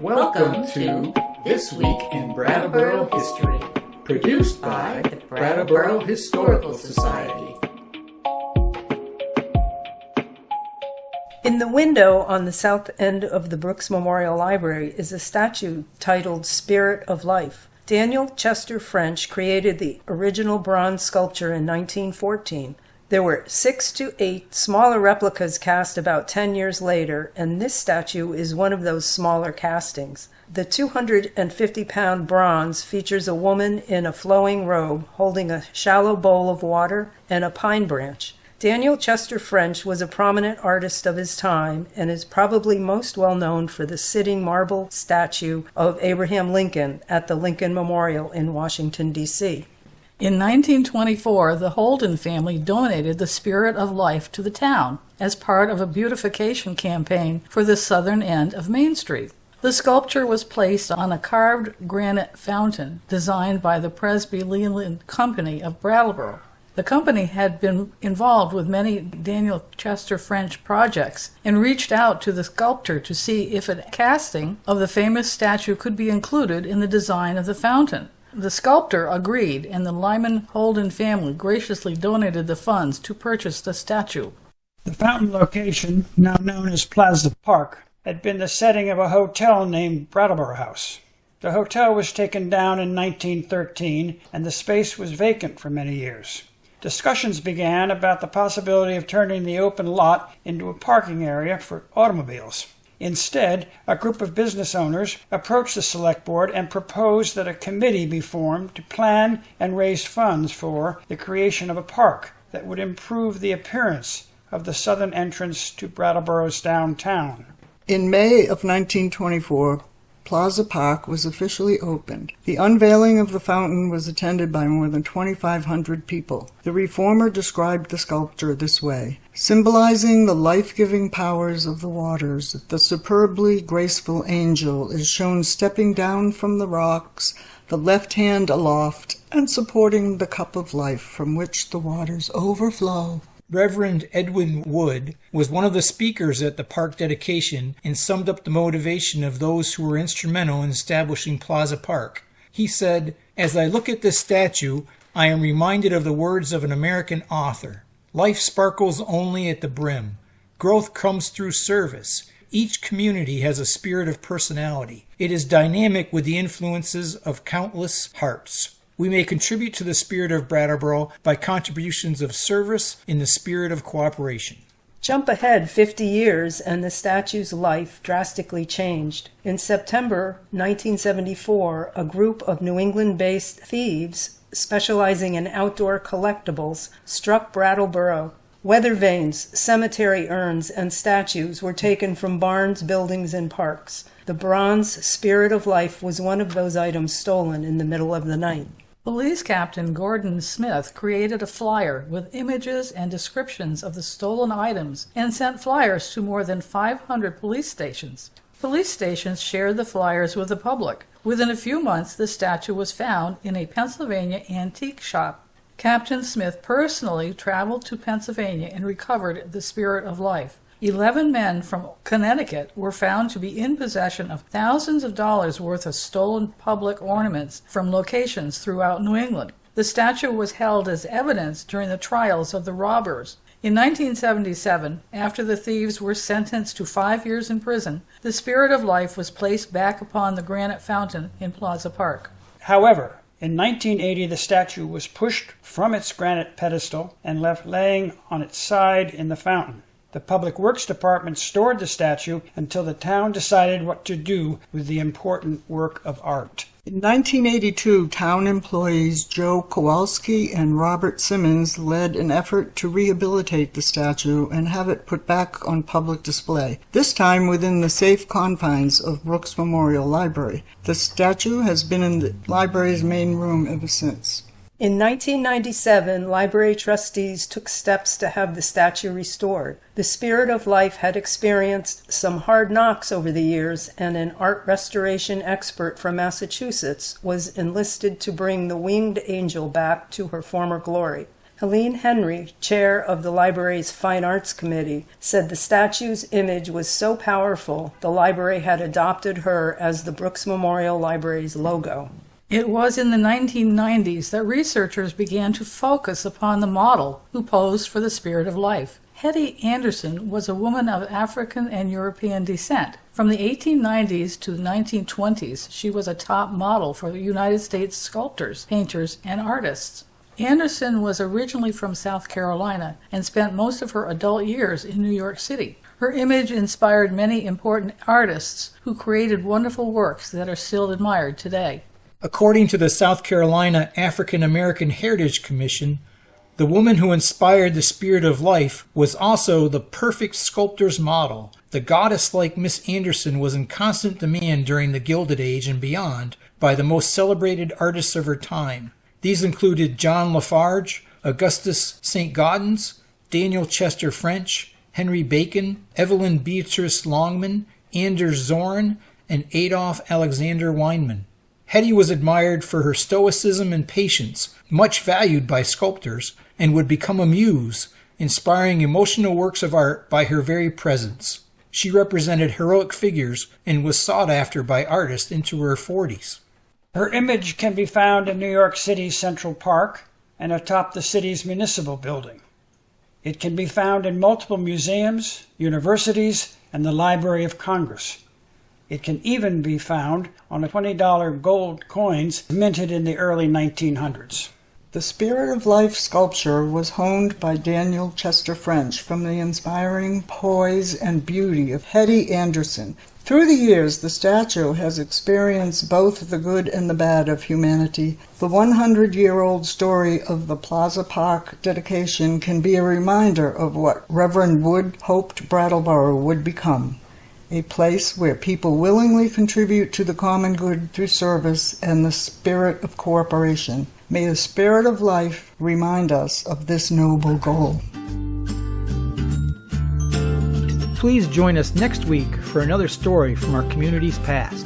Welcome to This Week in Brattleboro History, produced by the Brattleboro Historical Society. In the window on the south end of the Brooks Memorial Library is a statue titled Spirit of Life. Daniel Chester French created the original bronze sculpture in 1914. There were 6 to 8 smaller replicas cast about 10 years later, and this statue is one of those smaller castings. The 250-pound bronze features a woman in a flowing robe holding a shallow bowl of water and a pine branch. Daniel Chester French was a prominent artist of his time and is probably most well known for the sitting marble statue of Abraham Lincoln at the Lincoln Memorial in Washington, D.C. In 1924, the Holden family donated the Spirit of Life to the town as part of a beautification campaign for the southern end of Main Street. The sculpture was placed on a carved granite fountain designed by the Presby Leland Company of Brattleboro. The company had been involved with many Daniel Chester French projects and reached out to the sculptor to see if a casting of the famous statue could be included in the design of the fountain. The sculptor agreed, and the Lyman Holden family graciously donated the funds to purchase the statue. The fountain location, now known as Plaza Park, had been the setting of a hotel named Brattleboro House. The hotel was taken down in 1913, and the space was vacant for many years. Discussions began about the possibility of turning the open lot into a parking area for automobiles. Instead, a group of business owners approached the select board and proposed that a committee be formed to plan and raise funds for the creation of a park that would improve the appearance of the southern entrance to Brattleboro's downtown. In May of 1924, Plaza Park was officially opened. The unveiling of the fountain was attended by more than 2,500 people. The reformer described the sculpture this way: symbolizing the life-giving powers of the waters, the superbly graceful angel is shown stepping down from the rocks, the left hand aloft, and supporting the cup of life from which the waters overflow. Reverend Edwin Wood was one of the speakers at the park dedication and summed up the motivation of those who were instrumental in establishing Plaza Park. He said, "As I look at this statue, I am reminded of the words of an American author. Life sparkles only at the brim. Growth comes through service. Each community has a spirit of personality. It is dynamic with the influences of countless hearts. We may contribute to the spirit of Brattleboro by contributions of service in the spirit of cooperation." Jump ahead 50 years and the statue's life drastically changed. In September 1974, a group of New England-based thieves specializing in outdoor collectibles struck Brattleboro. Weathervanes, cemetery urns, and statues were taken from barns, buildings, and parks. The bronze Spirit of Life was one of those items stolen in the middle of the night. Police Captain Gordon Smith created a flyer with images and descriptions of the stolen items and sent flyers to more than 500 police stations. Police stations shared the flyers with the public. Within a few months, the statue was found in a Pennsylvania antique shop. Captain Smith personally traveled to Pennsylvania and recovered the Spirit of Life. 11 men from Connecticut were found to be in possession of thousands of dollars worth of stolen public ornaments from locations throughout New England. The statue was held as evidence during the trials of the robbers. In 1977, after the thieves were sentenced to 5 years in prison, the Spirit of Life was placed back upon the granite fountain in Plaza Park. However, in 1980, the statue was pushed from its granite pedestal and left laying on its side in the fountain. The Public Works Department stored the statue until the town decided what to do with the important work of art. In 1982, town employees Joe Kowalski and Robert Simmons led an effort to rehabilitate the statue and have it put back on public display, this time within the safe confines of Brooks Memorial Library. The statue has been in the library's main room ever since. In 1997, library trustees took steps to have the statue restored. The Spirit of Life had experienced some hard knocks over the years, and an art restoration expert from Massachusetts was enlisted to bring the winged angel back to her former glory. Helene Henry, chair of the library's Fine Arts Committee, said the statue's image was so powerful the library had adopted her as the Brooks Memorial Library's logo. It was in the 1990s that researchers began to focus upon the model who posed for the Spirit of Life. Hetty Anderson was a woman of African and European descent. From the 1890s to the 1920s, she was a top model for the United States sculptors, painters, and artists. Anderson was originally from South Carolina and spent most of her adult years in New York City. Her image inspired many important artists who created wonderful works that are still admired today. According to the South Carolina African American Heritage Commission, the woman who inspired the Spirit of Life was also the perfect sculptor's model. The goddess-like Miss Anderson was in constant demand during the Gilded Age and beyond by the most celebrated artists of her time. These included John Lafarge, Augustus St. Gaudens, Daniel Chester French, Henry Bacon, Evelyn Beatrice Longman, Anders Zorn, and Adolf Alexander Weinman. Hetty was admired for her stoicism and patience, much valued by sculptors, and would become a muse, inspiring emotional works of art by her very presence. She represented heroic figures and was sought after by artists into her 40s. Her image can be found in New York City's Central Park and atop the city's municipal building. It can be found in multiple museums, universities, and the Library of Congress. It can even be found on $20 gold coins minted in the early 1900s. The Spirit of Life sculpture was honed by Daniel Chester French from the inspiring poise and beauty of Hetty Anderson. Through the years, the statue has experienced both the good and the bad of humanity. The 100-year-old story of the Plaza Park dedication can be a reminder of what Reverend Wood hoped Brattleboro would become. A place where people willingly contribute to the common good through service and the spirit of cooperation. May the Spirit of Life remind us of this noble goal. Please join us next week for another story from our community's past.